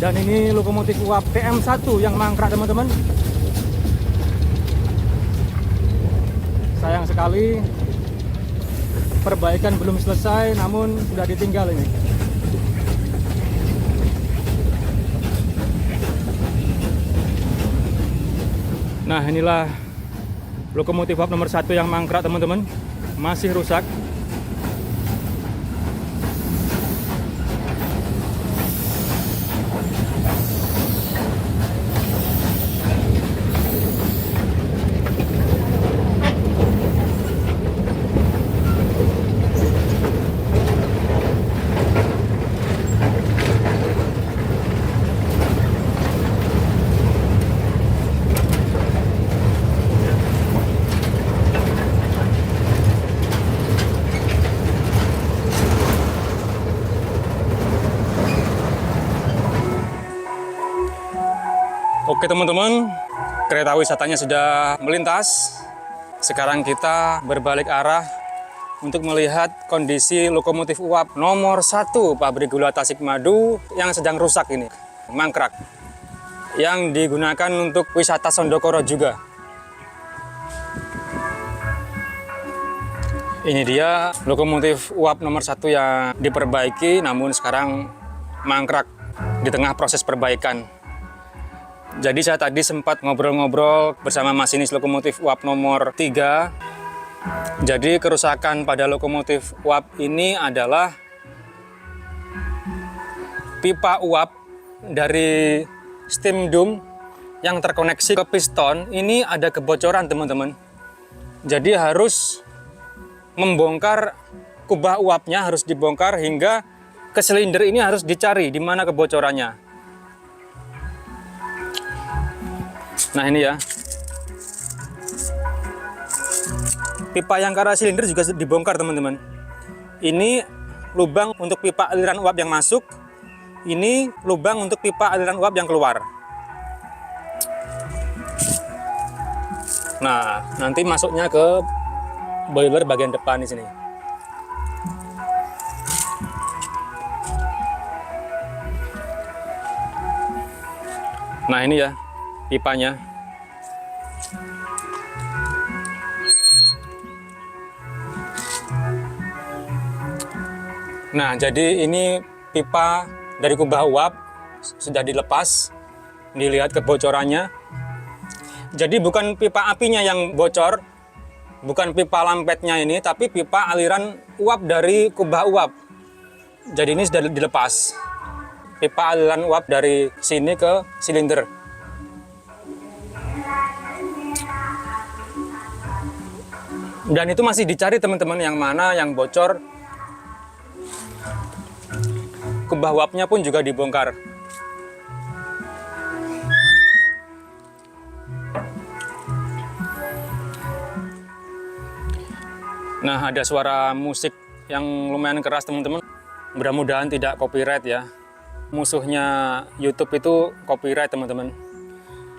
Dan ini lokomotif uap TM1 yang mangkrak teman-teman. Sayang sekali perbaikan belum selesai, namun sudah ditinggal ini. Nah, inilah lokomotif uap nomor 1 yang mangkrak teman-teman, masih rusak. Oke teman-teman, kereta wisatanya sudah melintas. Sekarang kita berbalik arah untuk melihat kondisi lokomotif uap nomor 1 pabrik gula Tasikmadu yang sedang rusak ini, mangkrak, yang digunakan untuk wisata Sondokoro juga. Ini dia lokomotif uap nomor 1 yang diperbaiki, namun sekarang mangkrak di tengah proses perbaikan. Jadi saya tadi sempat ngobrol-ngobrol bersama masinis lokomotif uap nomor 3. Jadi kerusakan pada lokomotif uap ini adalah pipa uap dari steam dome yang terkoneksi ke piston ini ada kebocoran teman-teman. Jadi harus membongkar kubah uapnya, harus dibongkar hingga ke silinder ini harus dicari di mana kebocorannya. Nah ini ya, pipa yang ke arah silinder juga dibongkar teman-teman. Ini lubang untuk pipa aliran uap yang masuk, ini lubang untuk pipa aliran uap yang keluar. Nah nanti masuknya ke boiler bagian depan di sini. Nah ini ya pipanya. Nah, jadi ini pipa dari kubah uap sudah dilepas, dilihat kebocorannya. Jadi bukan pipa apinya yang bocor, bukan pipa lampetnya ini, tapi pipa aliran uap dari kubah uap. Jadi ini sudah dilepas, pipa aliran uap dari sini ke silinder. Dan itu masih dicari teman-teman, yang mana yang bocor. Kubah uapnya pun juga dibongkar. Nah, ada suara musik yang lumayan keras teman-teman. Mudah-mudahan tidak copyright ya. Musuhnya YouTube itu copyright teman-teman.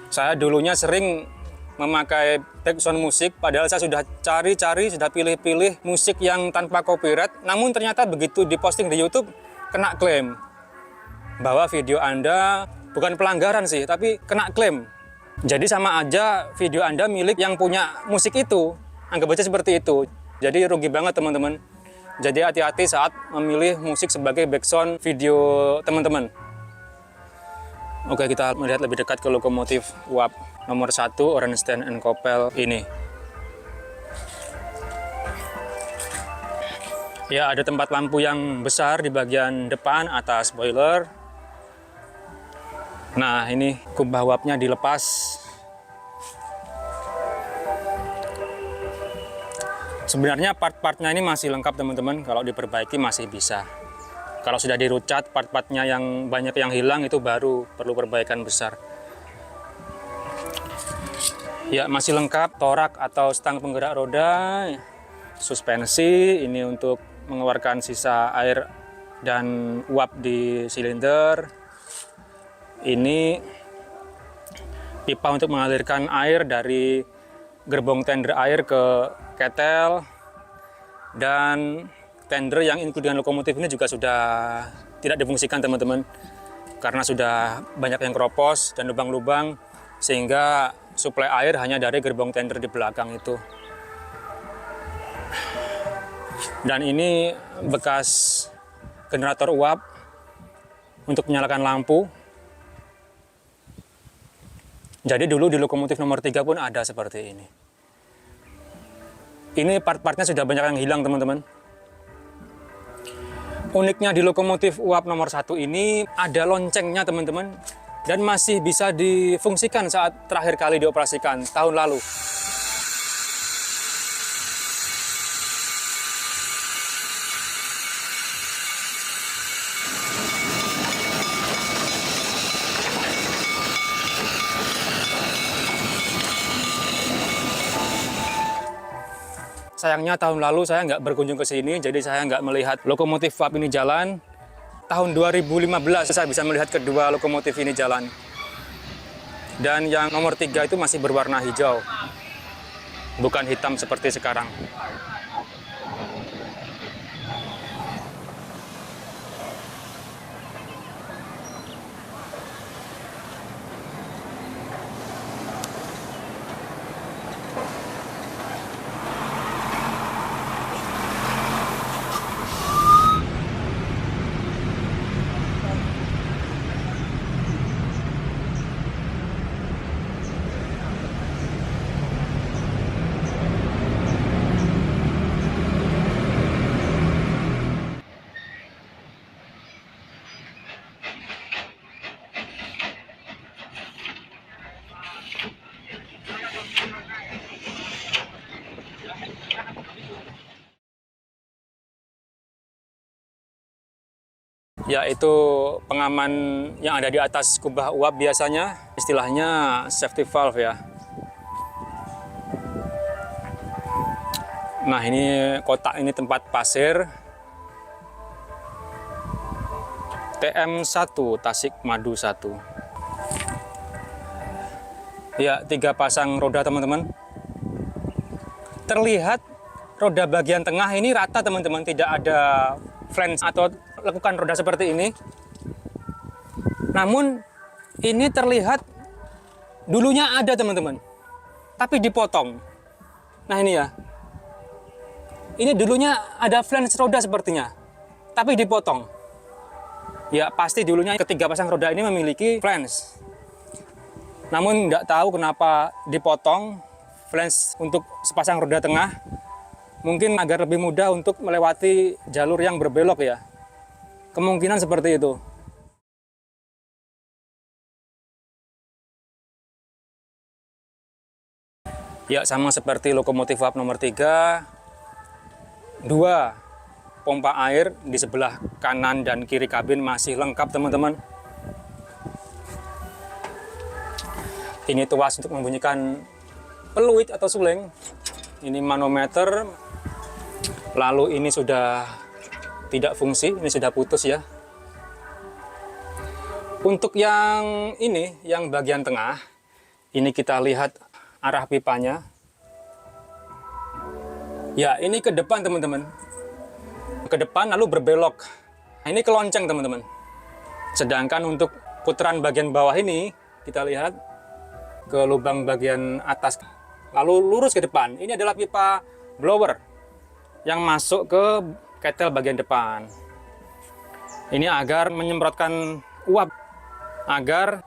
Saya dulunya sering memakai background musik, padahal saya sudah cari-cari, sudah pilih-pilih musik yang tanpa copyright. Namun ternyata begitu diposting di YouTube, kena klaim bahwa video Anda bukan pelanggaran sih, tapi kena klaim. Jadi sama aja video Anda milik yang punya musik itu. Anggap aja seperti itu. Jadi rugi banget teman-teman. Jadi hati-hati saat memilih musik sebagai background video teman-teman. Oke, kita melihat lebih dekat ke lokomotif uap nomor 1 Ornstein & Koppel ini. Ya, ada tempat lampu yang besar di bagian depan atas boiler. Nah, ini kubah uapnya dilepas. Sebenarnya part-partnya ini masih lengkap teman-teman, kalau diperbaiki masih bisa. Kalau sudah dirucat, part-partnya yang banyak yang hilang itu baru perlu perbaikan besar. Ya, masih lengkap torak atau stang penggerak roda, suspensi, ini untuk mengeluarkan sisa air dan uap di silinder. Ini pipa untuk mengalirkan air dari gerbong tender air ke ketel, dan tender yang include dengan lokomotif ini juga sudah tidak difungsikan teman-teman. karena sudah banyak yang keropos dan lubang-lubang, sehingga suplai air hanya dari gerbong tender di belakang itu. Dan ini bekas generator uap untuk menyalakan lampu. Jadi dulu di lokomotif nomor 3 pun ada seperti ini. Ini part-partnya sudah banyak yang hilang, teman-teman. Uniknya di lokomotif uap nomor 1 ini ada loncengnya, teman-teman, dan masih bisa difungsikan saat terakhir kali dioperasikan tahun lalu. Sayangnya tahun lalu saya nggak berkunjung ke sini, jadi saya nggak melihat lokomotif uap ini jalan. Tahun 2015 saya bisa melihat kedua lokomotif ini jalan. Dan yang nomor 3 itu masih berwarna hijau, bukan hitam seperti sekarang. Yaitu pengaman yang ada di atas kubah uap, biasanya istilahnya safety valve ya. Nah, ini kotak ini tempat pasir TM1 Tasik Madu 1. Ya, 3 pasang roda, teman-teman. Terlihat roda bagian tengah ini rata, teman-teman, tidak ada flange atau lekukan roda seperti ini. Namun ini terlihat dulunya ada, teman-teman, tapi dipotong. Nah, ini ya. Ini dulunya ada flange roda sepertinya, tapi dipotong. Ya, pasti dulunya ketiga pasang roda ini memiliki flange. Namun nggak tahu kenapa dipotong flange untuk sepasang roda tengah. Mungkin agar lebih mudah untuk melewati jalur yang berbelok ya. Kemungkinan seperti itu. Ya, sama seperti lokomotif uap nomor 3, 2 pompa air di sebelah kanan dan kiri kabin masih lengkap, teman-teman. Ini tuas untuk membunyikan peluit atau suling. Ini manometer. Lalu ini sudah tidak fungsi, ini sudah putus ya. Untuk yang ini, yang bagian tengah, ini kita lihat arah pipanya. Ya, ini ke depan, teman-teman. Ke depan lalu berbelok. Nah, ini kelonceng, teman-teman. Sedangkan untuk putaran bagian bawah ini, kita lihat ke lubang bagian atas. Lalu lurus ke depan. Ini adalah pipa blower yang masuk ke ketel bagian depan. Ini agar menyemprotkan uap, agar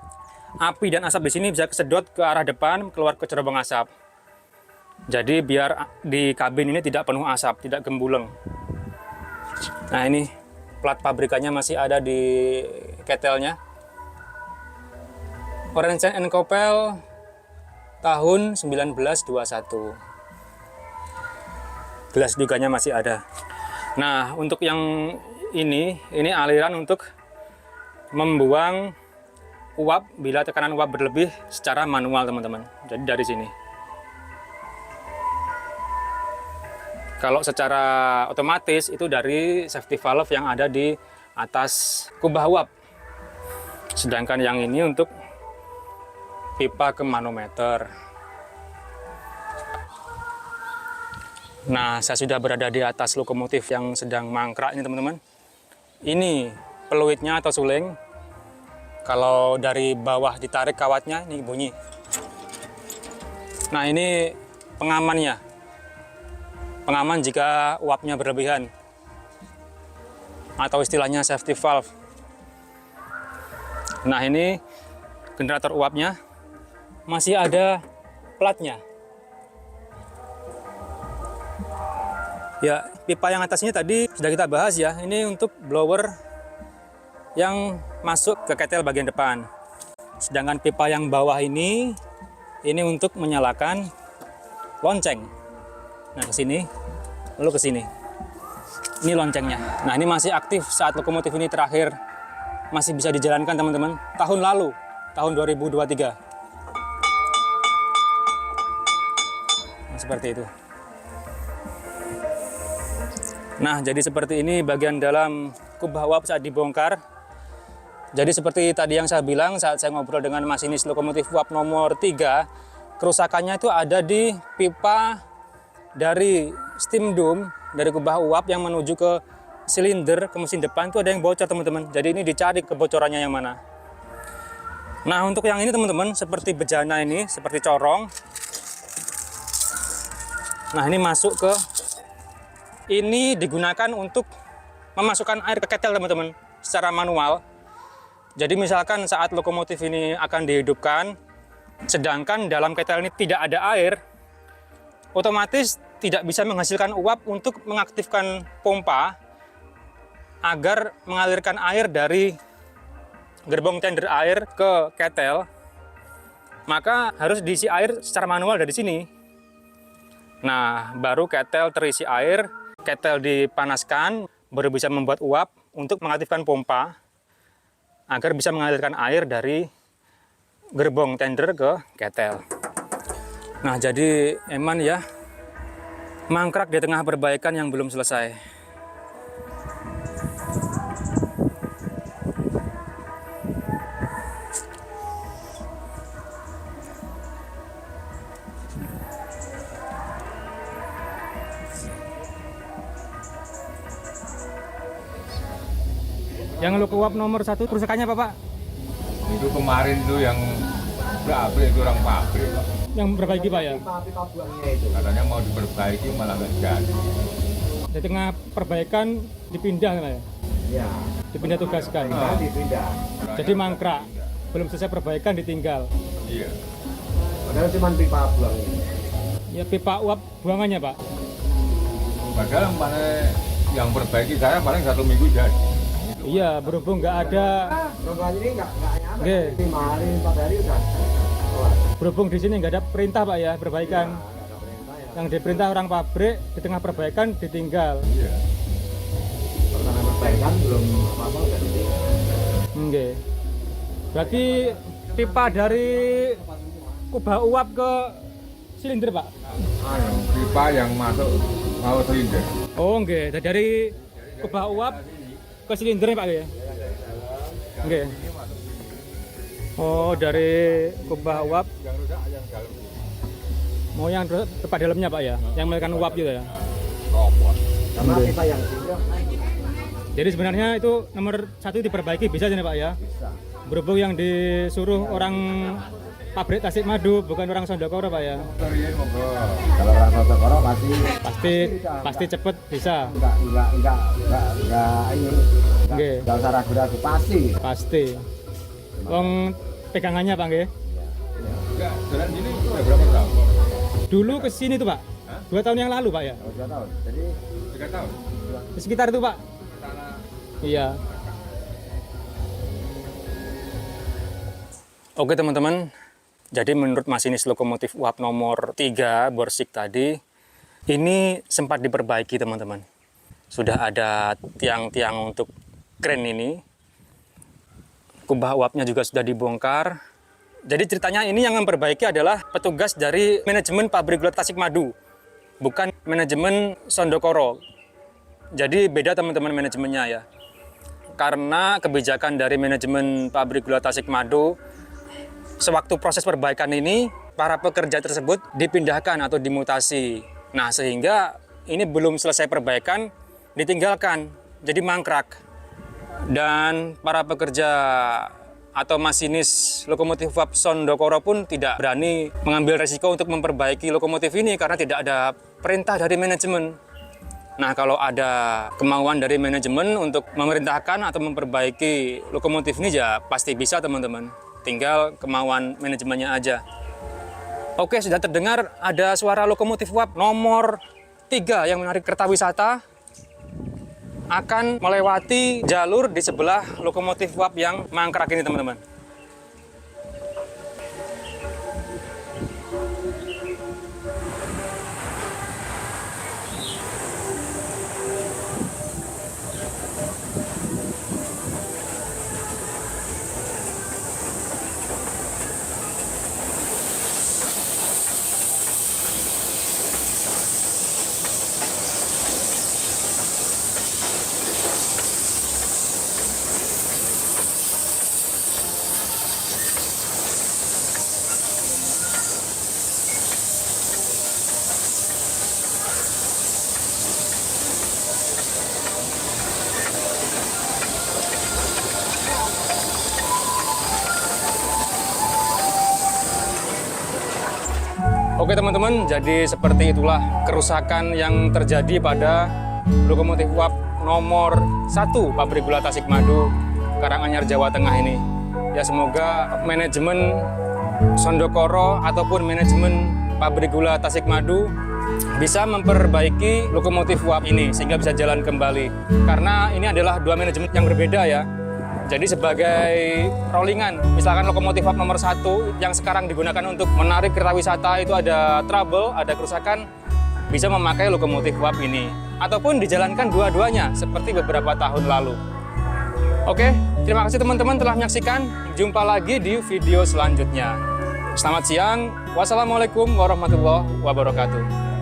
api dan asap di sini bisa kesedot ke arah depan, keluar ke cerobong asap. Jadi biar di kabin ini tidak penuh asap, tidak gembuleng. Nah, ini plat pabrikannya masih ada di ketelnya. Orange and Kopel tahun 1921. Gelas duganya masih ada. Nah, untuk yang ini aliran untuk membuang uap bila tekanan uap berlebih secara manual, teman-teman. Jadi dari sini. Kalau secara otomatis itu dari safety valve yang ada di atas kubah uap. Sedangkan yang ini untuk pipa ke manometer. Nah, saya sudah berada di atas lokomotif yang sedang mangkrak ini, teman-teman. Ini peluitnya atau suling. Kalau dari bawah ditarik kawatnya, ini bunyi. Nah, ini pengamannya. Pengaman jika uapnya berlebihan. Atau istilahnya safety valve. Nah, ini generator uapnya. Masih ada platnya. Ya, pipa yang atas ini tadi sudah kita bahas ya. Ini untuk blower yang masuk ke ketel bagian depan. Sedangkan pipa yang bawah ini untuk menyalakan lonceng. Nah, ke sini, lalu ke sini. Ini loncengnya. Nah, ini masih aktif saat lokomotif ini terakhir masih bisa dijalankan, teman-teman. Tahun lalu, tahun 2023. Nah, seperti itu. Nah, jadi seperti ini bagian dalam kubah uap saat dibongkar. Jadi seperti tadi yang saya bilang saat saya ngobrol dengan masinis lokomotif uap nomor 3, kerusakannya itu ada di pipa dari steam dome, dari kubah uap yang menuju ke silinder, ke mesin depan itu ada yang bocor, teman-teman. Jadi ini dicari kebocorannya yang mana. Nah, untuk yang ini teman-teman, seperti bejana ini, seperti corong. Nah, ini masuk ke, ini digunakan untuk memasukkan air ke ketel, teman-teman, secara manual. Jadi misalkan saat lokomotif ini akan dihidupkan, sedangkan dalam ketel ini tidak ada air, otomatis tidak bisa menghasilkan uap untuk mengaktifkan pompa agar mengalirkan air dari gerbong tender air ke ketel. Maka harus diisi air secara manual dari sini. Nah, baru ketel terisi air, ketel dipanaskan, baru bisa membuat uap untuk mengaktifkan pompa agar bisa mengalirkan air dari gerbong tender ke ketel. Nah, jadi eman ya, mangkrak di tengah perbaikan yang belum selesai. Yang loko uap nomor 1 kerusakannya apa, Pak? Itu kemarin tuh yang pabrik, itu orang pabrik. Yang perbaiki, Pak ya? Pipa buangnya itu. Katanya mau diperbaiki malah nggak jadi. Di tengah perbaikan dipindah, Pak ya? Ya. Dipindah tugaskan. Dipindah. Jadi mangkrak. Belum selesai perbaikan ditinggal. Iya. Padahal cuma pipa buangnya. Ya, pipa uap buangannya, Pak. Padahal mana yang perbaiki saya paling 1 minggu jadi. Iya, berhubung nggak ada. Rombongan ini nggak nyampe. Oke. 5 hari, 4 hari udah keluar. Berhubung di sini nggak ada perintah, Pak ya, perbaikan. Nggak ada perintah ya. Yang diperintah orang pabrik di tengah perbaikan ditinggal. Iya. Karena perbaikan belum apa-apa udah ditinggal. Oke. Berarti pipa dari kubah uap ke silinder, Pak. Pipa yang masuk mau silinder. Oh, oke. Dari kubah uap ke silinder, Pak ya. Oke. Oh, dari kubah uap. Yang rusak yang dalam. Mau yang tempat dalamnya, Pak ya, yang melakukan uap gitu ya. Kopot. Sama pipa yang singgah Jadi sebenarnya itu nomor 1 diperbaiki bisa nih, Pak ya. bisa. Berhubung yang disuruh orang pabrik Tasikmadu bukan orang Sondokoro, Pak ya. Terian monggo. Kalau orang Sotokoro Pasti cepet bisa. enggak ini. Oke. Enggak usah ragu-ragu pasti. Wong pegangannya, Pak nggih. Enggak, jalan ini udah berapa tahun? Dulu ke sini tuh, Pak. 2 tahun yang lalu, Pak ya. Oh, 2 tahun. Jadi 3 tahun. Di sekitar itu, Pak. Iya. Oke, teman-teman. Jadi menurut masinis lokomotif uap nomor 3 Borsig tadi, ini sempat diperbaiki, teman-teman. Sudah ada tiang-tiang untuk kren ini. Kubah uapnya juga sudah dibongkar. Jadi ceritanya ini yang memperbaiki adalah petugas dari manajemen pabrik gula Tasikmadu, bukan manajemen Sondokoro. Jadi beda, teman-teman, manajemennya ya. Karena kebijakan dari manajemen pabrik gula Tasikmadu, sewaktu proses perbaikan ini, para pekerja tersebut dipindahkan atau dimutasi. Nah, sehingga ini belum selesai perbaikan, ditinggalkan, jadi mangkrak. Dan para pekerja atau masinis lokomotif uap Sondokoro pun tidak berani mengambil resiko untuk memperbaiki lokomotif ini karena tidak ada perintah dari manajemen. Nah, kalau ada kemauan dari manajemen untuk memerintahkan atau memperbaiki lokomotif ini ya pasti bisa teman-teman. Tinggal kemauan manajemennya aja. Oke, sudah terdengar ada suara lokomotif uap nomor 3 yang menarik kereta wisata akan melewati jalur di sebelah lokomotif uap yang mangkrak ini teman-teman. Oke teman-teman, jadi seperti itulah kerusakan yang terjadi pada lokomotif uap nomor 1 Pabrik Gula Tasikmadu, Karanganyar, Jawa Tengah ini. Ya semoga manajemen Sondokoro ataupun manajemen Pabrik Gula Tasikmadu bisa memperbaiki lokomotif uap ini sehingga bisa jalan kembali. Karena ini adalah dua manajemen yang berbeda ya. Jadi sebagai rollingan, misalkan lokomotif uap nomor 1 yang sekarang digunakan untuk menarik kereta wisata itu ada trouble, ada kerusakan, bisa memakai lokomotif uap ini. Ataupun dijalankan dua-duanya seperti beberapa tahun lalu. Oke, terima kasih teman-teman telah menyaksikan. Jumpa lagi di video selanjutnya. Selamat siang. Wassalamualaikum warahmatullahi wabarakatuh.